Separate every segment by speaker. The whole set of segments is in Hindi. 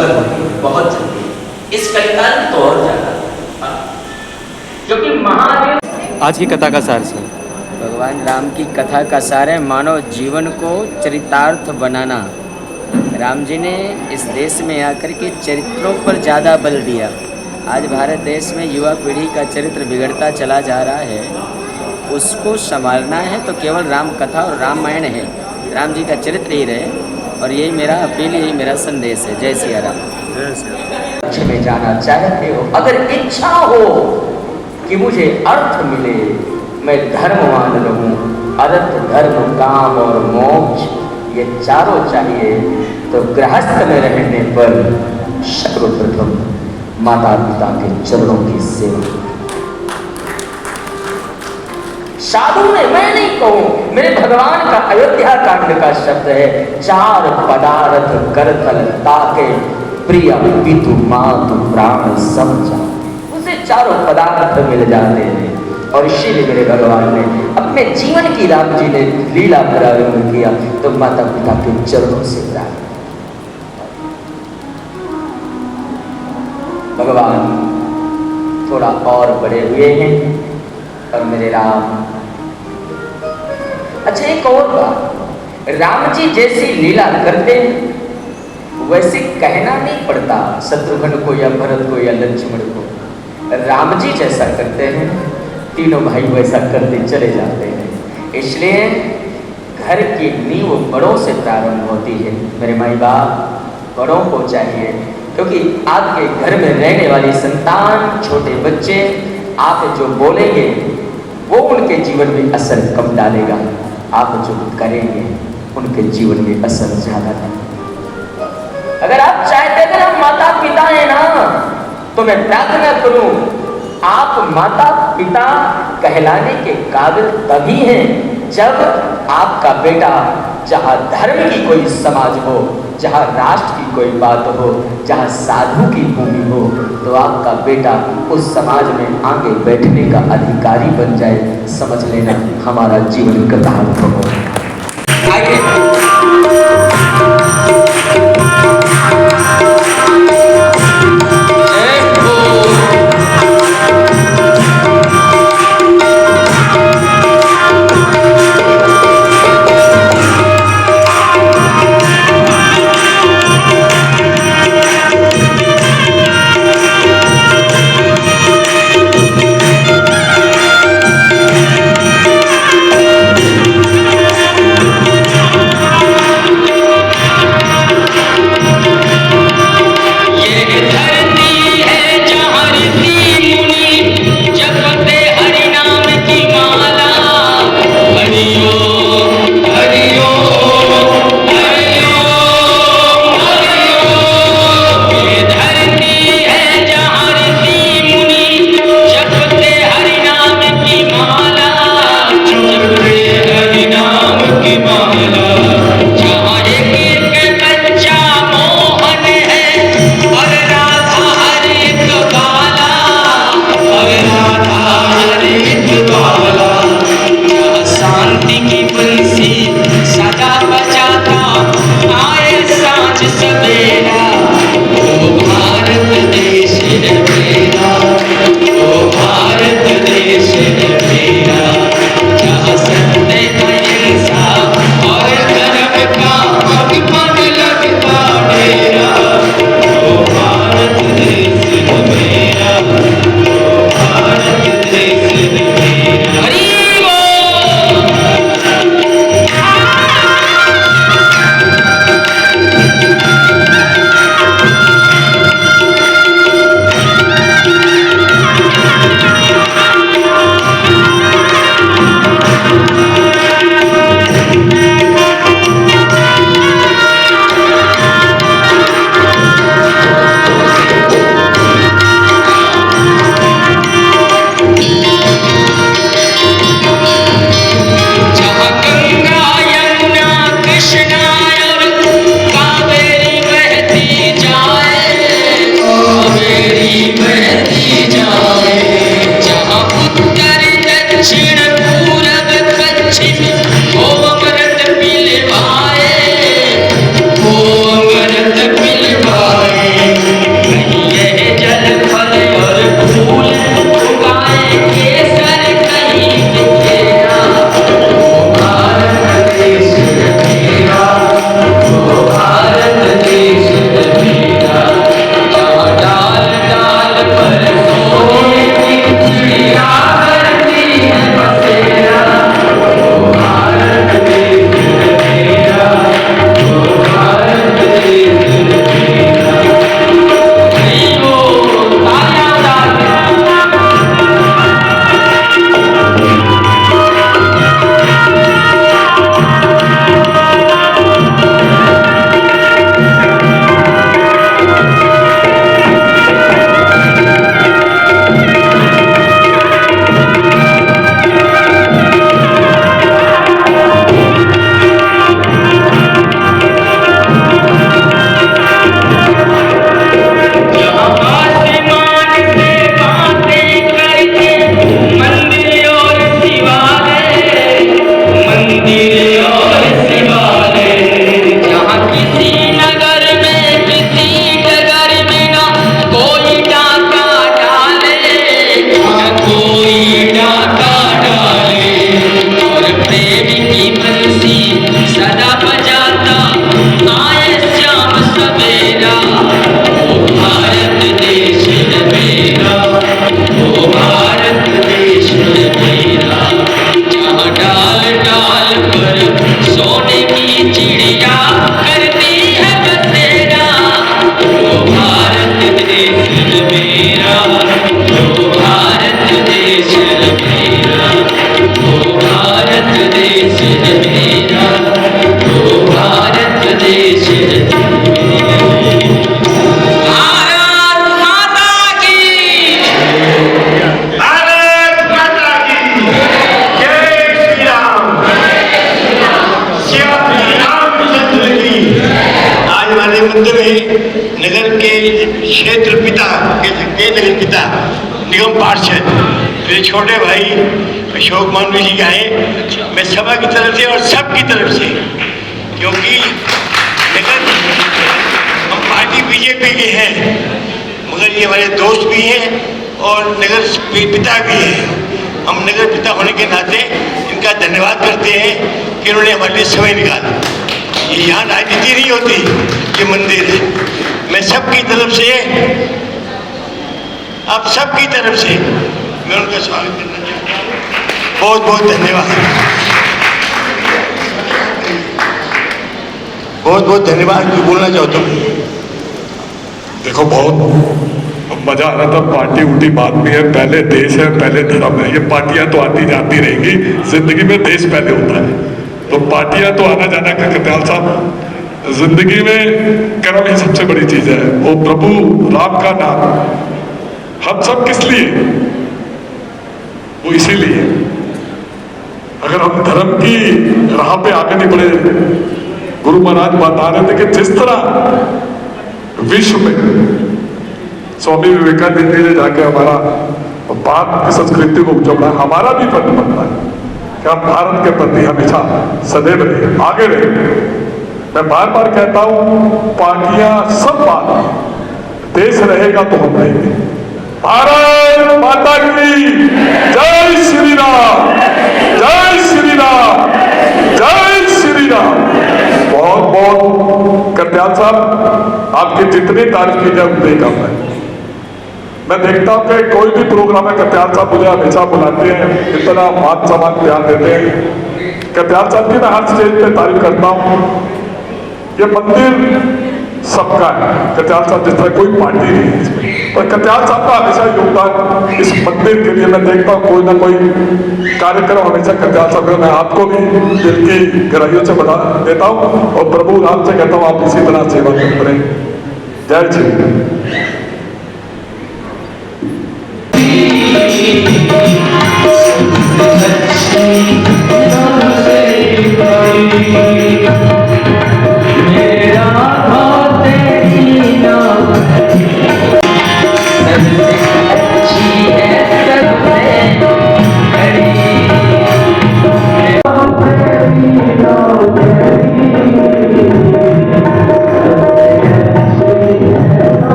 Speaker 1: दुष्फल होती है, बहुत जल्दी। इस कलिकाल में तो और ज्यादा, क्योंकि महादेव।
Speaker 2: आज की कथा का सार से
Speaker 3: भगवान राम की कथा का सार है मानव जीवन को चरितार्थ बनाना। राम जी ने इस देश में आकर के चरित्रों पर ज़्यादा बल दिया। आज भारत देश में युवा पीढ़ी का चरित्र बिगड़ता चला जा रहा है, उसको संभालना है तो केवल राम कथा और रामायण है, राम जी का चरित्र ही रहे। और यही मेरा अपील, यही मेरा संदेश है। जय सिया राम।
Speaker 1: लक्ष्य में जाना चाहते हो, अगर इच्छा हो कि मुझे अर्थ मिले, मैं धर्मवान रहूं, अर्थ धर्म काम और मोक्ष ये चारों चाहिए, तो गृहस्थ में रहने पर सर्वप्रथम माता पिता के चरणों की सेवा। साधु ने, मैं नहीं कहूं, मेरे भगवान का अयोध्या कांड का शब्द है, चार पदार्थ करतल ताके प्रिय पितु मातु प्राण समझा। उसे चारों पदार्थ मिल जाते हैं। और इसीलिए मेरे भगवान ने अपने जीवन की, राम जी ने लीला प्रारंभ किया तो माता पिता के चरणों से प्रारंभ। भगवान थोड़ा और बड़े हुए हैं और मेरे राम। अच्छा एक और बात, राम जी जैसी लीला करते हैं वैसे कहना नहीं पड़ता शत्रुघ्न को या भरत को या लक्ष्मण को। राम जी जैसा करते हैं तीनों भाई वैसा करते चले जाते हैं। इसलिए घर की नींव बड़ों से प्रारंभ होती है। मेरे माई बाप बड़ों को चाहिए, क्योंकि आपके घर में रहने वाली संतान, छोटे बच्चे, आप जो बोलेंगे वो उनके जीवन में असर कम डालेगा, आप जो करेंगे उनके जीवन में असर ज्यादा डालेगा। अगर आप चाहते हैं ना माता पिता है ना, तो मैं प्रार्थना करूं, आप माता पिता कहलाने के काबिल तभी हैं जब आपका बेटा जहां धर्म की कोई समाज हो, जहां राष्ट्र की कोई बात हो, जहां साधु की भूमि हो, तो आपका बेटा उस समाज में आगे बैठने का अधिकारी बन जाए। समझ लेना हमारा जीवन कृतार्थ हो।
Speaker 2: भारत देश मेरा, ओ भारत देश मेरा, जहाँ डाल डाल पर सोने की चिड़िया करती है बसेरा। ओ भारत देश मेरा, ओ भारत देश मेरा, ओ भारत देश मेरा, ओ भारत देश भारत माता की,
Speaker 4: भारत माता की जय श्री राम, श्री रामचंद्र की। आज हमारे मंदिर में नगर के क्षेत्र पिता कह सकते हैं, नगर पिता निगम पार्षद मेरे छोटे भाई अशोक मानवी जी आए। मैं सभा की तरफ से और सबकी तरफ से, क्योंकि नगर हम पार्टी बीजेपी के हैं मगर ये हमारे दोस्त भी हैं और नगर पिता भी हैं। हम नगर पिता होने के नाते इनका धन्यवाद करते हैं कि इन्होंने हमारे लिए समय निकाला। ये यहाँ राजनीति नहीं होती, ये मंदिर है। मैं सबकी तरफ से, आप सबकी तरफ से मैं उनका स्वागत करना चाहता हूँ। बहुत बहुत धन्यवाद, बहुत बहुत धन्यवाद। जो बोलना चाहता हूँ,
Speaker 5: देखो बहुत मजा आ रहा था। पार्टी उल्टी बात भी है, पहले देश है पहले धर्म है। ये पार्टियां तो आती जाती रहेंगी, जिंदगी में देश पहले होता है। तो पार्टियां तो आना जाना का कत्याल साहब, जिंदगी में कर्म ही सबसे बड़ी चीज है। वो प्रभु राम का नाम हम सब किस लिए, वो इसीलिए। अगर हम धर्म की राह पे आगे नहीं बढ़े, गुरु महाराज बता रहे थे कि जिस तरह विश्व में स्वामी विवेकानंद जी ने जाके हमारा भारत की संस्कृति को जोड़ा, हमारा भी फर्ज बनता है कि हम भारत के प्रति हमेशा सदैव रहे, आगे रहे। मैं बार बार कहता हूं, पार्टियां सब बात, देश रहेगा तो हम रहेंगे। भारत माता की जय श्री राम, जय श्री राम, जय श्री राम। बहुत बहुत कत्याल साहब, आपकी जितनी तारीफ की जाए उतनी कम है। मैं देखता हूँ कि कोई भी प्रोग्राम है, कत्याल साहब मुझे हमेशा बुलाते हैं, इतना मान सम्मान ध्यान देते हैं। कत्याल साहब की मैं हर स्टेज पे तारीफ करता हूँ। ये मंदिर सबका है, कत्याल साहब जिस तरह कोई पार्टी नहीं है इसमें, पर कत्याल साहब का हमेशा योगदान इस मंदिर के लिए मैं देखता हूँ। कोई ना कोई कार्यक्रम हमेशा कत्याल साहब, मैं आपको भी दिल की गहराइयों से बता देता हूँ और प्रभु राम से कहता हूँ आप इसी तरह सेवा करें। जय श्री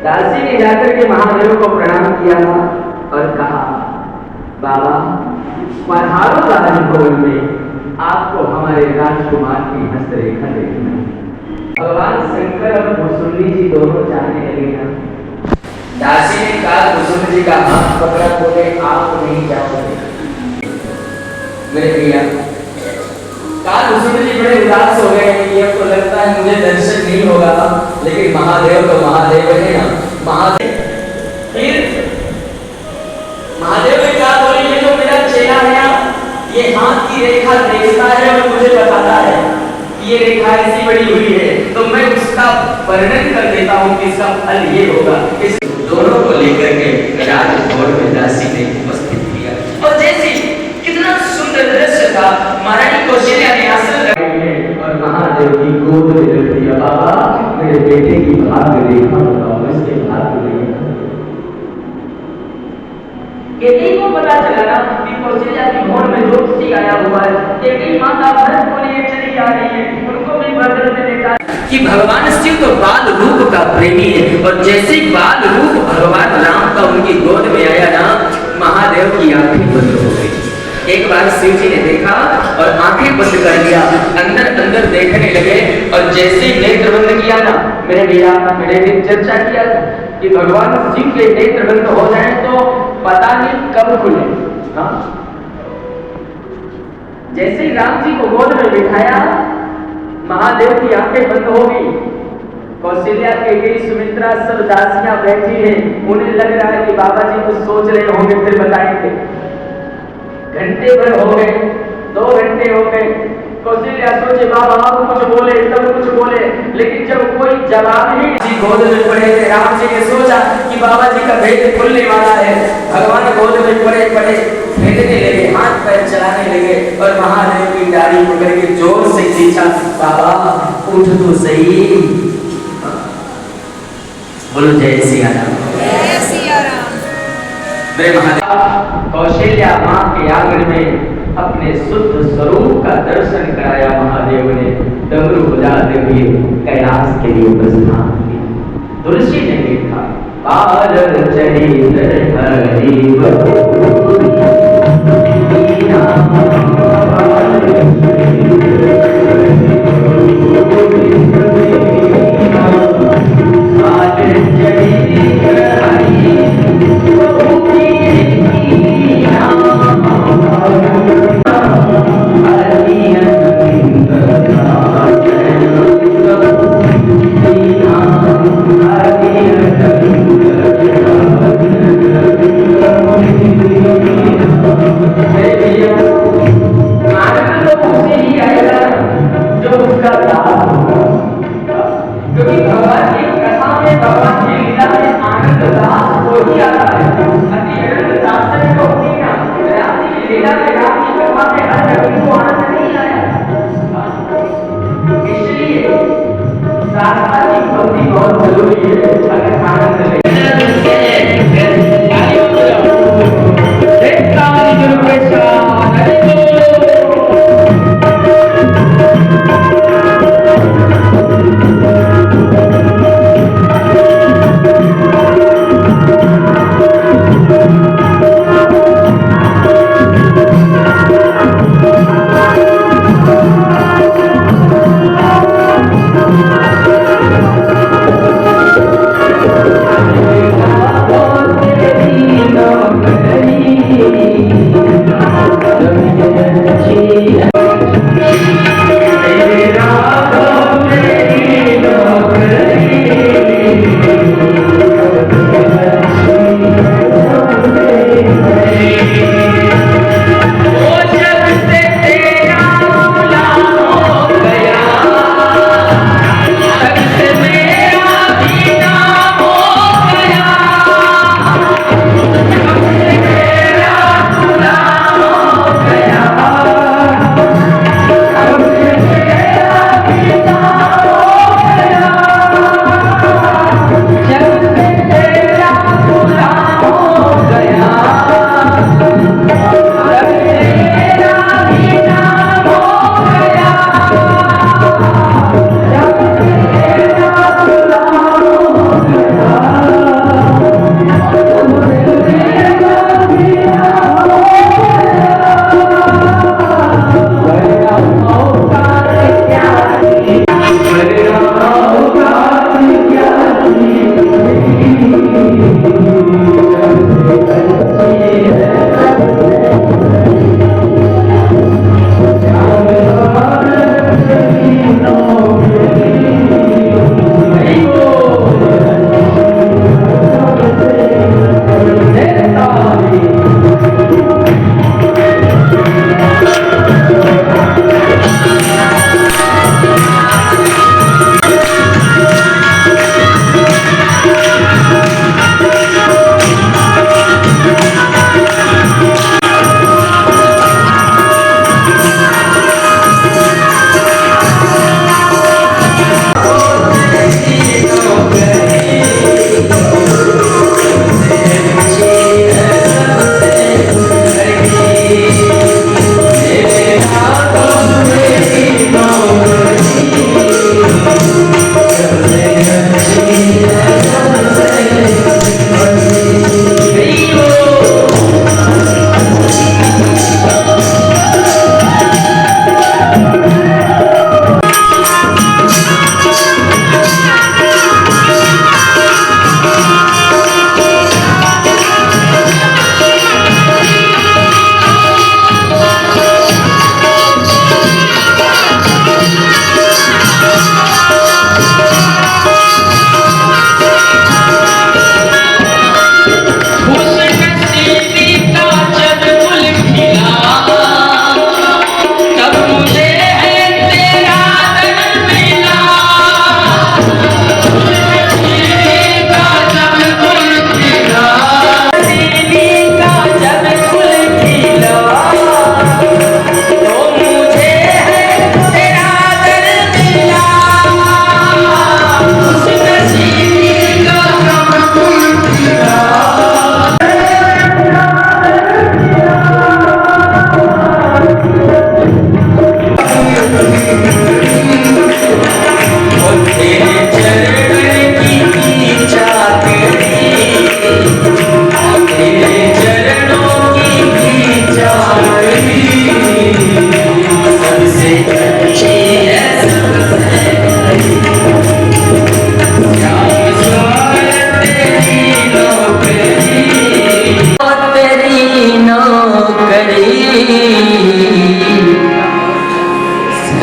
Speaker 3: दासी ने जाकर के महादेव को प्रणाम किया और कहा, बाबा पधारो राजभवन में, आपको हमारे राजकुमार की हस्तरेखा देखना। भगवान शंकर और कुसुंडी जी दोनों जाने लगे ना। दासी ने कहा, कुसुंडी जी का हाथ पकड़ा, बोले आप नहीं जा सकते मेरे भैया। कहा कुसुंडी जी बड़े उदास हो गए कि अब तो लगता है मुझे दर्शन नहीं होगा, लेकिन महादेव तो महादेव है ना। महादेव फिर महादेव ने कहा, बोले ये जो मेरा चेला है, ये हाथ की रेखा देखता है और मुझे बताता है कि ये रेखा ऐसी बड़ी हुई है, तो मैं उसका वर्णन कर देता हूँ कि इसका फल ये होगा। इस दोनों को लेकर के राजभवन में दासी ने उपस्थित किया और जैसे कितना सुंदर दृश्य था। महारानी कौशल्या ने आसन और महादेव की गोद में रख दिया। बाबा मेरे बेटे की भाग्य रेखा बताओ, इसके भाग्य रेखा। केकई को पता चला ना कि कौशल्या की भवन में ज्योतिषी आया हुआ है। केकई माता भरत को लिए चली आ रही है, उनको भी बदल में देखा कि भगवान शिव तो बाल रूप का प्रेमी है, और जैसे ही बाल रूप भगवान राम का उनकी गोद में आया ना, महादेव की आंखें बंद हो गई। एक बार शिव जी ने देखा और आंखें बंद कर लिया, अंदर अंदर देखने लगे, और जैसे ही नेत्र बंद किया ना, मेरे भैया मैंने भी चर्चा किया कि भगवान शिव के नेत्र बंद हो जाए तो पता नहीं कब खुले। हाँ? जैसे ही राम जी को गोद में बिठाया, महादेव की आंखें बंद हो गई। कौशल्या के गई सुमित्रा सब दासियां बैठी हैं, उन्हें लग रहा है कि बाबा जी कुछ सोच रहे होंगे, फिर बताएंगे। घंटे भर हो गए, 2 घंटे हो गए, कौशल्या सोचे बाबा आप कुछ बोले, सब कुछ बोले, लेकिन जब कोई जवाब नहीं, जी गोद में पड़े थे। राम जी ने सोचा कि बाबा जी का भेद खुलने वाला है। भगवान गोद में पड़े पड़े फेंकने लगे, हाथ पैर चलाने लगे, और महादेव की डाली पकड़ के जोर से खींचा, बाबा उठ तो सही। बोलो जय सिया राम।
Speaker 6: जय सिया राम।
Speaker 3: मेरे महादेव कौशल्या मां के आंगन में अपने शुद्ध स्वरूप का दर्शन कराया। महादेव ने डमरू बजाते हुए कैलाश के लिए प्रस्थान किया। तुलसी ने देखा बाल चरित्र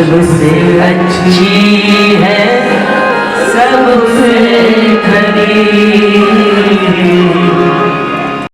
Speaker 2: सबसे अच्छी है सबसे खरी